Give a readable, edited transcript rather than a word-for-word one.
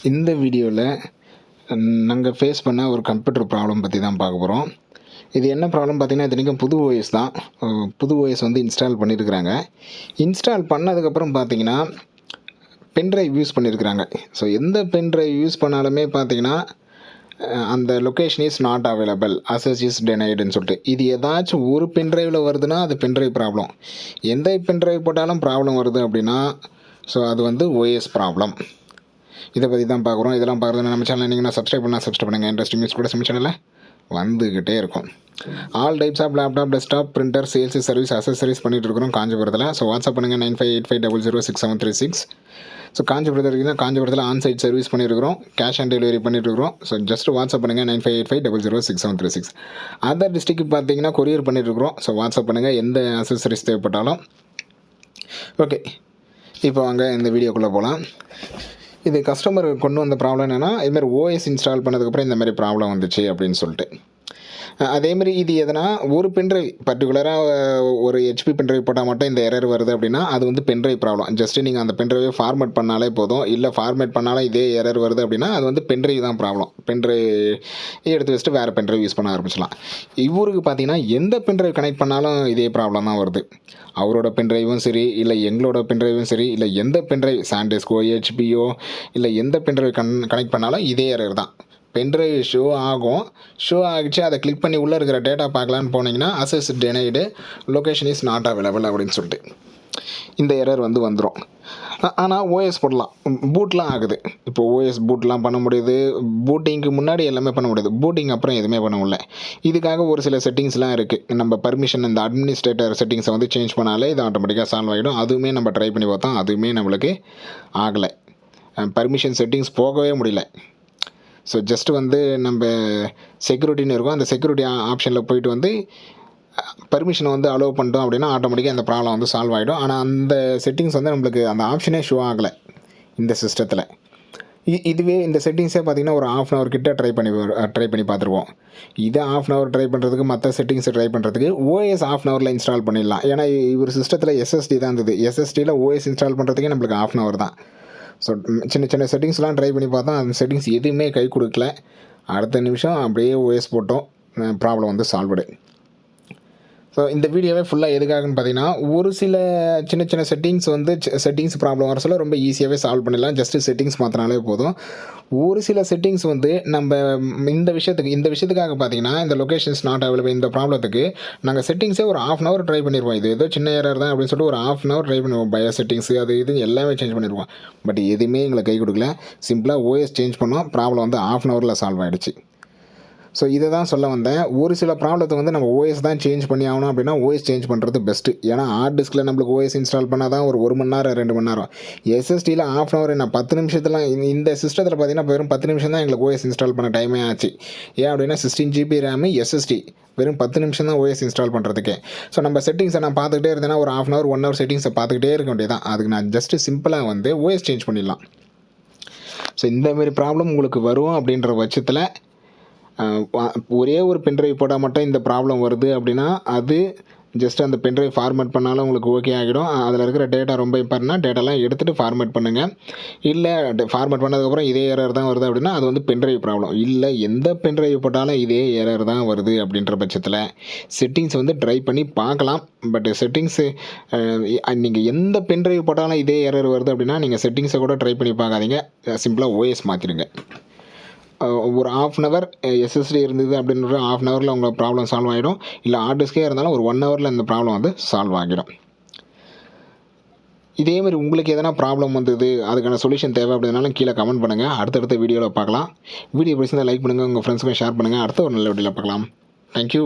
இந்த வீடியோவில் நாங்கள் ஃபேஸ் பண்ண ஒரு கம்ப்யூட்டர் ப்ராப்ளம் பற்றி தான் பார்க்க போகிறோம். இது என்ன ப்ராப்ளம் பார்த்தீங்கன்னா, இத்தனைக்கும் புது ஓஎஸ் தான். புது ஓஎஸ் வந்து இன்ஸ்டால் பண்ணியிருக்கிறாங்க. இன்ஸ்டால் பண்ணதுக்கப்புறம் பார்த்தீங்கன்னா, பென்ட்ரைவ் யூஸ் பண்ணியிருக்கிறாங்க. ஸோ எந்த பென்ட்ரைவ் யூஸ் பண்ணாலுமே பார்த்தீங்கன்னா, அந்த location is not available, access is டெனைடுன்னு சொல்லிட்டு இது ஏதாச்சும் ஒரு பென்ட்ரைவில் வருதுன்னா அது பென்ட்ரைவ் ப்ராப்ளம். எந்த பென்ட்ரைவ் போட்டாலும் ப்ராப்ளம் வருது அப்படின்னா, ஸோ அது வந்து ஓஎஸ் ப்ராப்ளம். இதை பற்றி தான் பார்க்குறோம். இதெல்லாம் பார்க்குறது நம்ம சேனல் நீங்கள் சப்ஸ்கிரைப் பண்ணுங்கள். இன்ட்ரெஸ்டிங் நியூஸ் கூட நம்ம சேனலில் வந்துக்கிட்டே இருக்கும். All types of laptop, desktop, printer, sales, service, accessories பண்ணிகிட்டு இருக்கிறோம் காஞ்சிபுரத்தில். ஸோ வாட்ஸ்அப் பண்ணுங்கள் 9585006736. ஸோ காஞ்சிபுரத்தில் இருக்குன்னா காஞ்சிபுரத்தில் ஆன்சைட் சர்வீஸ் பண்ணியிருக்கிறோம், கேஷ் ஆன் டெலிவரி பண்ணிட்டுருக்கிறோம். ஸோ ஜஸ்ட் வாட்ஸ்அப் பண்ணுங்கள் 9585006736. அதர் டிஸ்ட்ரிக்ட் பார்த்தீங்கன்னா கொரியர் பண்ணிட்டுருக்கிறோம். ஸோ வாட்ஸ்அப் பண்ணுங்கள் எந்த அசசரிஸ் தேவைப்பட்டாலும். ஓகே, இப்போ வாங்க இந்த வீடியோக்குள்ளே போகலாம். இது கஸ்டமர் கொண்டு வந்த ப்ராப்ளம் என்னென்னா, இதுமாதிரி ஓஎஸ் இன்ஸ்டால் பண்ணதுக்கப்புறம் இந்த மாதிரி ப்ராப்ளம் வந்துச்சு அப்படின்னு சொல்லிட்டு. அதேமாதிரி இது எதனா ஒரு பென்ட்ரைவ் பர்டிகுலராக ஒரு ஹெச்பி பென்ட்ரைவ் போட்டால் மட்டும் இந்த எரர் வருது அப்படின்னா அது வந்து பென்ட்ரைவ் ப்ராப்ளம். ஜஸ்ட்டு நீங்கள் அந்த பென்ட்ரைவை ஃபார்மேட் பண்ணாலே போதும். இல்லை ஃபார்மேட் பண்ணாலும் இதே எரர் வருது அப்படின்னா அது வந்து பென்ட்ரைவ் தான் ப்ராப்ளம். பென்ட்ரைவ் எடுத்து வச்சுட்டு வேறு பென்ட்ரைவ் யூஸ் பண்ண ஆரம்பிச்சலாம். இவருக்கு பார்த்தீங்கன்னா எந்த பென்ட்ரைவ் கனெக்ட் பண்ணாலும் இதே ப்ராப்ளம் தான் வருது. அவரோட பென்ட்ரைவும் சரி, இல்லை எங்களோட பென்ட்ரைவும் சரி, இல்லை எந்த பென்ட்ரைவ் சாண்டிஸ்கோ, ஹெச்பியோ, இல்லை எந்த பென்ட்ரைவ் கனெக்ட் பண்ணாலும் இதே எரர் தான். பென்ட்ரைவ் ஷோ ஆகிடுச்சு. அதை கிளிக் பண்ணி உள்ளே இருக்கிற டேட்டா பார்க்கலான்னு போனீங்கன்னா access denied, location is not available அப்படின்னு சொல்லிட்டு இந்த எரர் வந்து வந்துடும். ஆனால் ஓஎஸ் போடலாம், பூட்லாம் ஆகுது. இப்போ ஓஎஸ் பூட்லாம் பண்ண முடியுது. பூட்டிங்க்கு முன்னாடி எல்லாமே பண்ண முடியுது, பூட்டிங் அப்புறம் எதுவுமே பண்ண முடியல. இதுக்காக ஒரு சில செட்டிங்ஸ்லாம் இருக்குது. நம்ம பர்மிஷன், இந்த அட்மினிஸ்ட்ரேட்டர் செட்டிங்ஸை வந்து சேஞ்ச் பண்ணாலே இது ஆட்டோமேட்டிக்காக சால்வ் ஆகிடும். அதுவுமே நம்ம ட்ரை பண்ணி பார்த்தோம், அதுவுமே நம்மளுக்கு ஆகலை. பர்மிஷன் செட்டிங்ஸ் போகவே முடியல. ஸோ ஜஸ்ட்டு வந்து நம்ம செக்யூரிட்டின்னு இருக்கும், அந்த செக்யூரிட்டி ஆப்ஷனில் போயிட்டு வந்து பர்மிஷனை வந்து அலோவ் பண்ணிட்டோம் அப்படின்னா ஆட்டோமேட்டிக்காக அந்த ப்ராப்ளம் வந்து சால்வ் ஆகிடும். ஆனால் அந்த செட்டிங்ஸ் வந்து நம்மளுக்கு அந்த ஆப்ஷனே ஷோ ஆகலை இந்த சிஸ்டத்தில். இதுவே இந்த செட்டிங்ஸே பார்த்திங்கன்னா ஒரு ½ ஹவர் கிட்ட ட்ரை பண்ணி பார்த்துருவோம். இதை ½ ஹவர் ட்ரை பண்ணுறதுக்கு, மற்ற செட்டிங்ஸை ட்ரை பண்ணுறதுக்கு ஓஎஸ் ½ ஹவரில் இன்ஸ்டால் பண்ணிடலாம். ஏன்னா இவர் சிஸ்டத்தில் எஸ்எஸ்டி தான் இருந்தது. எஸ்எஸ்டியில் ஓஎஸ் இன்ஸ்டால் பண்ணுறதுக்கே நம்மளுக்கு ½ ஹவர் தான். ஸோ சின்ன செட்டிங்ஸ்லாம் ட்ரை பண்ணி பார்த்தோம், அந்த செட்டிங்ஸ் எதுவுமே கை கொடுக்கல. அடுத்த நிமிஷம் அப்படியே ஓஎஸ் போட்டோம், ப்ராப்ளம் வந்து சால்வ்டு. ஸோ இந்த வீடியோவே ஃபுல்லாக எதுக்காகன்னு பார்த்தீங்கன்னா, ஒரு சில சின்ன செட்டிங்ஸ் வந்து செட்டிங்ஸ் ப்ராப்ளம் வர சொல்ல ரொம்ப ஈஸியாகவே சால்வ் பண்ணிடலாம். ஜஸ்ட்டு செட்டிங்ஸ் மாற்றினாலே போதும். ஒரு சில செட்டிங்ஸ் வந்து நம்ம இந்த விஷயத்துக்காக பார்த்தீங்கன்னா, இந்த லொக்கேஷன்ஸ் நாட் அவைலபிள் இந்த ப்ராப்ளத்துக்கு நாங்கள் செட்டிங்ஸே ஒரு ½ ஹவர் ட்ரை பண்ணிடுவோம். இது ஏதோ சின்ன எரர் தான் அப்படின்னு சொல்லிட்டு ஒரு ½ ஹவர் ட்ரை பண்ணுவோம். பயோ செட்டிங்ஸு அது இது எல்லாமே சேஞ்ச் பண்ணிடுவோம். பட் எதுவுமே எங்களுக்கு கை கொடுக்கல. சிம்பிளாக ஓஎஸ் சேஞ்ச் பண்ணோம், ப்ராப்ளம் வந்து ½ ஹவரில் சால்வ் ஆகிடுச்சு. ஸோ இதை தான் சொல்ல வந்தேன். ஒரு சில ப்ராப்ளத்தை வந்து நம்ம ஓஎஸ் தான் சேஞ்ச் பண்ணி ஆகணும் அப்படின்னா ஓஎஸ் சேஞ்ச் பண்ணுறது பெஸ்ட்டு. ஏன்னா ஹார்ட் டிஸ்கில் நம்மளுக்கு ஓஎஸ் இன்ஸ்டால் பண்ணால் தான் ஒரு 1 மணி நேரம் 2 மணி நேரம். எஸ்எஸ்டியில் ½ ஹவர் என்ன 10 நிமிஷத்தில். இந்த சிஸ்டத்தில் பார்த்தீங்கன்னா வெறும் 10 நிமிஷம் தான் எங்களுக்கு ஓஎஸ் இன்ஸ்டால் பண்ண டைமே ஆச்சு. ஏன் அப்படின்னா 16 GB ரேமு, எஸ்எஸ்டி, வெறும் 10 நிமிஷம் தான் ஓஎஸ் இன்ஸ்டால் பண்ணுறதுக்கே. ஸோ நம்ம செட்டிங்ஸை நான் பார்த்துக்கிட்டே இருந்தேன்னா ஒரு ½ ஹவர் 1 ஹவர் செட்டிங்ஸை பார்த்துக்கிட்டே இருக்க வேண்டியதான். அதுக்கு நான் ஜஸ்ட்டு சிம்பிளாக வந்து ஓஎஸ் சேஞ்ச் பண்ணிடலாம். ஸோ இந்தமாரி ப்ராப்ளம் உங்களுக்கு வரும் அப்படின்ற பட்சத்தில் ஒரே ஒரு பென்ட்ரைவ் போட்டால் மட்டும் இந்த ப்ராப்ளம் வருது அப்படின்னா அது ஜஸ்ட் அந்த பென்ட்ரைவ் ஃபார்மேட் பண்ணாலும் உங்களுக்கு ஓகே ஆகிடும். அதில் இருக்கிற டேட்டா ரொம்ப இம்பார்ட்டன்னா டேட்டாலாம் எடுத்துகிட்டு ஃபார்மேட் பண்ணுங்கள். இல்லை ஃபார்மேட் பண்ணதுக்கப்புறம் இதே எரர் தான் வருது அப்படின்னா அது வந்து பென்ட்ரைவ் ப்ராப்ளம். இல்லை எந்த பென்ட்ரைவ் போட்டாலும் இதே எரர் தான் வருது அப்படின்ற பட்சத்தில் செட்டிங்ஸ் வந்து ட்ரை பண்ணி பார்க்கலாம். பட் செட்டிங்ஸு நீங்கள் எந்த பென்ட்ரைவ் போட்டாலும் இதே எரர் வருது அப்படின்னா நீங்கள் செட்டிங்ஸை கூட ட்ரை பண்ணி பார்க்காதீங்க. சிம்பிளாக ஓஎஸ் மாற்றிடுங்க. ஒரு ½ ஹவர் எஸ்எஸ்டி இருந்தது அப்படின்ற ½ ஹவரில் உங்கள் ப்ராப்ளம் சால்வ் ஆகிடும். இல்லை ஹார்ட் டிஸ்கே இருந்தாலும் ஒரு 1 ஹவரில் இந்த ப்ராப்ளம் வந்து சால்வ் ஆகிடும். இதேமாதிரி உங்களுக்கு எதனா ப்ராப்ளம் வந்தது, அதுக்கான சொல்யூஷன் தேவை அப்படின்னாலும் கீழே கமெண்ட் பண்ணுங்கள். அடுத்தடுத்த வீடியோவில் பார்க்கலாம். வீடியோ பிடிச்சிருந்தால் லைக் பண்ணுங்கள், உங்கள் ஃப்ரெண்ட்ஸுக்கும் ஷேர் பண்ணுங்கள். அடுத்த ஒரு நல்ல வீடியோவில் பார்க்கலாம். தேங்க்யூ.